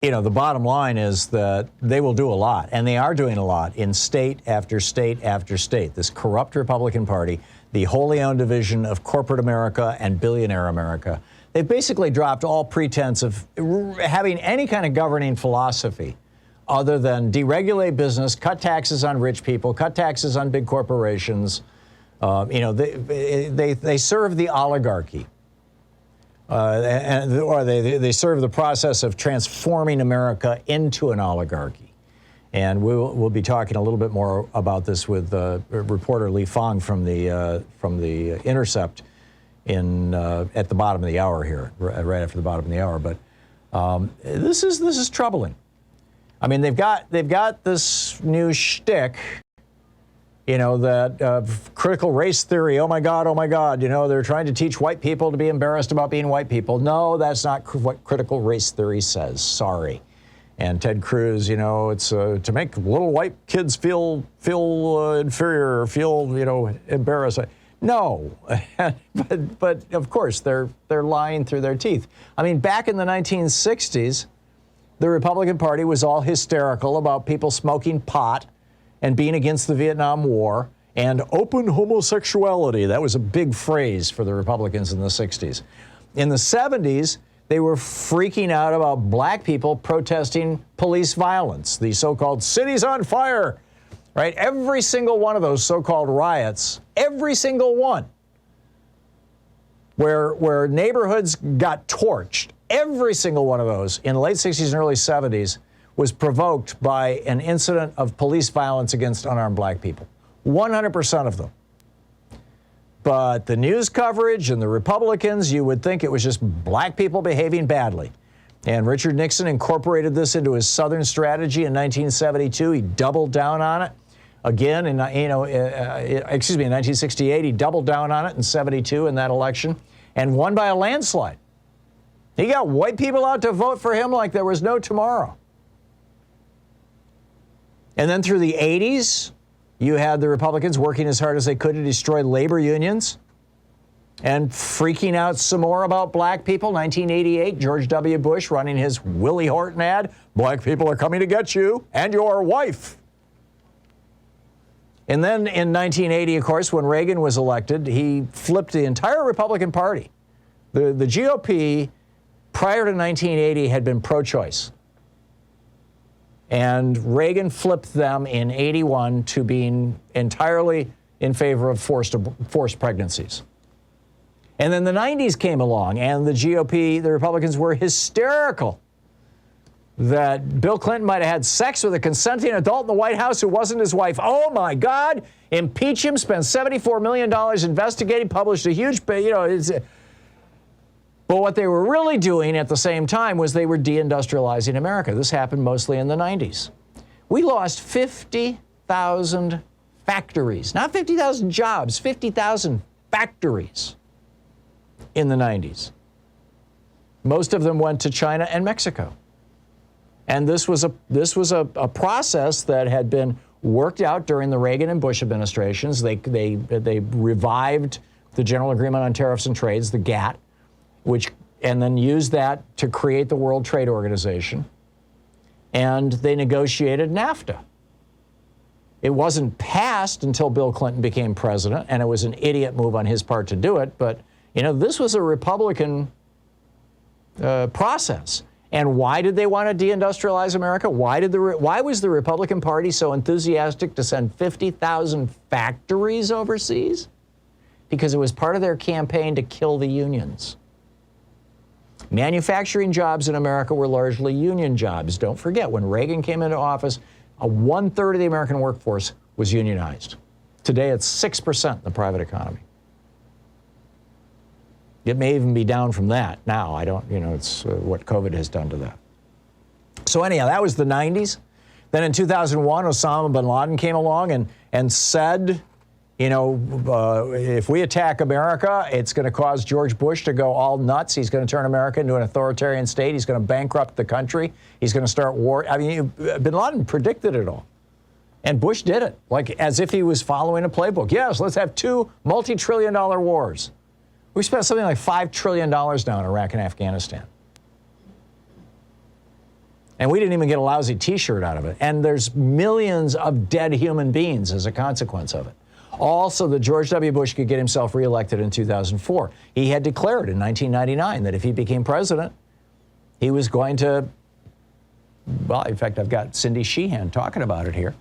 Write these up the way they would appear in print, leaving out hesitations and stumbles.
the bottom line is that they will do a lot, and they are doing a lot in state after state after state. This corrupt Republican Party, the wholly owned division of corporate America and billionaire America, they've basically dropped all pretense of having any kind of governing philosophy other than deregulate business, cut taxes on rich people, cut taxes on big corporations. They serve the oligarchy. Or they serve the process of transforming America into an oligarchy. And we'll be talking a little bit more about this with reporter Lee Fong from the Intercept at the bottom of the hour here, right after the bottom of the hour. But this is troubling. I mean, they've got this new shtick. That critical race theory, oh my God, they're trying to teach white people to be embarrassed about being white people. No, that's not what critical race theory says. Sorry. And Ted Cruz, it's to make little white kids feel inferior or feel, embarrassed. No, but of course, they're lying through their teeth. I mean, back in the 1960s, the Republican Party was all hysterical about people smoking pot and being against the Vietnam War, and open homosexuality. That was a big phrase for the Republicans in the 60s. In the 70s, they were freaking out about black people protesting police violence, the so-called cities on fire, right? Every single one of those so-called riots, every single one, where neighborhoods got torched, every single one of those in the late 60s and early 70s was provoked by an incident of police violence against unarmed black people. 100% of them. But the news coverage and the Republicans, you would think it was just black people behaving badly. And Richard Nixon incorporated this into his Southern strategy in 1972. He doubled down on it. Again, in 1968, he doubled down on it in 72 in that election and won by a landslide. He got white people out to vote for him like there was no tomorrow. And then through the 80s, you had the Republicans working as hard as they could to destroy labor unions and freaking out some more about black people. 1988, George W. Bush running his Willie Horton ad, black people are coming to get you and your wife. And then in 1980, of course, when Reagan was elected, he flipped the entire Republican Party. The GOP, prior to 1980, had been pro-choice. And Reagan flipped them in 81 to being entirely in favor of forced pregnancies. And then the 90s came along, and the GOP, the Republicans, were hysterical that Bill Clinton might have had sex with a consenting adult in the White House who wasn't his wife. Oh, my God. Impeach him, spend $74 million investigating, published a huge, But what they were really doing at the same time was they were deindustrializing America. This happened mostly in the 90s. We lost 50,000 factories, not 50,000 jobs, 50,000 factories in the 90s. Most of them went to China and Mexico. And this was a process that had been worked out during the Reagan and Bush administrations. They revived the General Agreement on Tariffs and Trades, the GATT, and then used that to create the World Trade Organization. And they negotiated NAFTA. It wasn't passed until Bill Clinton became president, and it was an idiot move on his part to do it. But, this was a Republican process. And why did they want to deindustrialize America? Why was the Republican Party so enthusiastic to send 50,000 factories overseas? Because it was part of their campaign to kill the unions. Manufacturing jobs in America were largely union jobs. Don't forget, when Reagan came into office, 1/3 of the American workforce was unionized. Today, it's 6% in the private economy. It may even be down from that now. I don't, it's what COVID has done to that. So anyhow, that was the 90s. Then in 2001, Osama bin Laden came along and said, if we attack America, it's going to cause George Bush to go all nuts. He's going to turn America into an authoritarian state. He's going to bankrupt the country. He's going to start war. I mean, bin Laden predicted it all. And Bush did it, like as if he was following a playbook. Yes, let's have 2 multi-trillion-dollar wars. We spent something like $5 trillion now in Iraq and Afghanistan. And we didn't even get a lousy T-shirt out of it. And there's millions of dead human beings as a consequence of it. Also, that George W. Bush could get himself reelected in 2004. He had declared in 1999 that if he became president, he was going to, well, in fact, I've got Cindy Sheehan talking about it here.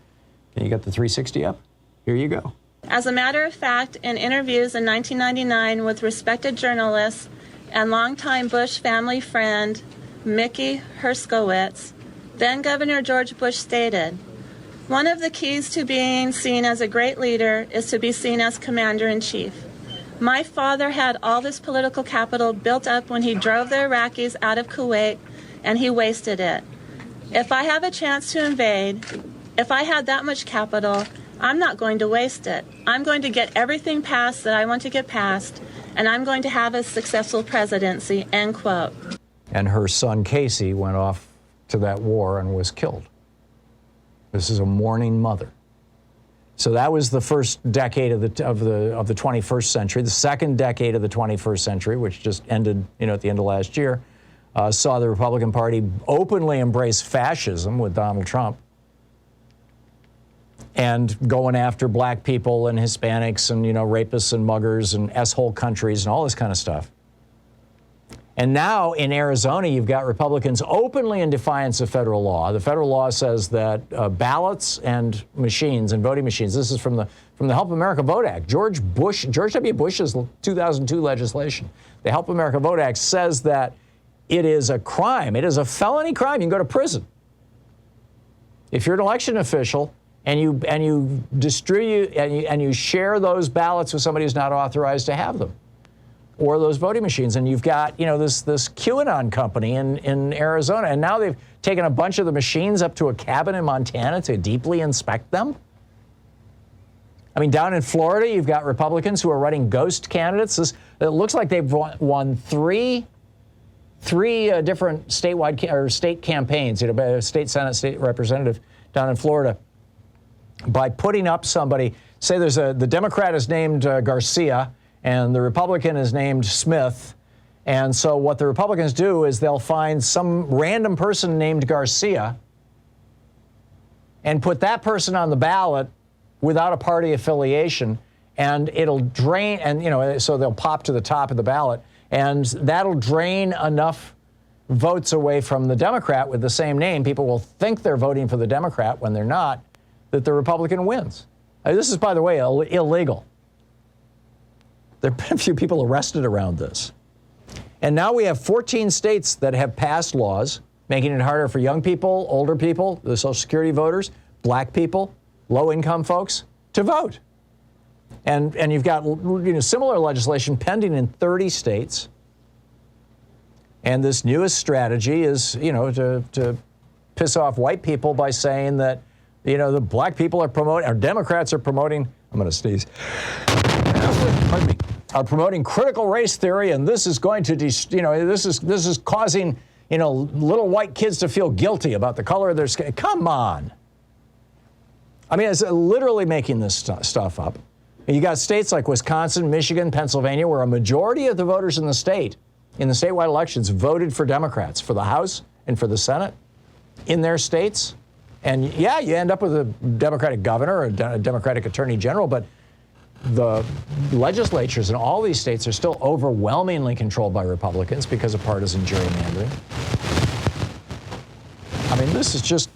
Can you get the 360 up? Here you go. As a matter of fact, in interviews in 1999 with respected journalists and longtime Bush family friend Mickey Herskowitz, then Governor George Bush stated, "One of the keys to being seen as a great leader is to be seen as commander-in-chief. My father had all this political capital built up when he drove the Iraqis out of Kuwait, and he wasted it. If I have a chance to invade, if I had that much capital, I'm not going to waste it. I'm going to get everything passed that I want to get passed, and I'm going to have a successful presidency," end quote. And her son Casey went off to that war and was killed. This is a mourning mother. So that was the first decade of the 21st century. The second decade of the 21st century, which just ended, at the end of last year, saw the Republican Party openly embrace fascism with Donald Trump and going after black people and Hispanics and, rapists and muggers and S-hole countries and all this kind of stuff. And now in Arizona, you've got Republicans openly in defiance of federal law. The federal law says that ballots and machines and voting machines, this is from the Help America Vote Act, George W. Bush's 2002 legislation. The Help America Vote Act says that it is a crime. It is a felony crime. You can go to prison. If you're an election official and you distribute and you share those ballots with somebody who's not authorized to have them, or those voting machines, and you've got, this QAnon company in Arizona, and now they've taken a bunch of the machines up to a cabin in Montana to deeply inspect them. I mean, down in Florida, you've got Republicans who are running ghost candidates. It looks like they've won three different statewide or state campaigns, state Senate, state representative down in Florida, by putting up somebody. Say the Democrat is named Garcia, and the Republican is named Smith. And so what the Republicans do is they'll find some random person named Garcia and put that person on the ballot without a party affiliation, and it'll drain, and so they'll pop to the top of the ballot, and that'll drain enough votes away from the Democrat with the same name. People will think they're voting for the Democrat when they're not, that the Republican wins. This is, by the way, illegal. There have been a few people arrested around this. And now we have 14 states that have passed laws making it harder for young people, older people, the Social Security voters, black people, low-income folks to vote. And you've got similar legislation pending in 30 states. And this newest strategy is, to piss off white people by saying that, the black people are promoting, or Democrats are promoting, I'm going to sneeze. Pardon me, are promoting critical race theory, and this is going to, this is causing, little white kids to feel guilty about the color of their skin. Come on. I mean, it's literally making this stuff up. You got states like Wisconsin, Michigan, Pennsylvania, where a majority of the voters in the state, in the statewide elections, voted for Democrats for the House and for the Senate in their states. And yeah, you end up with a Democratic governor or a Democratic attorney general, but the legislatures in all these states are still overwhelmingly controlled by Republicans because of partisan gerrymandering. I mean, this is just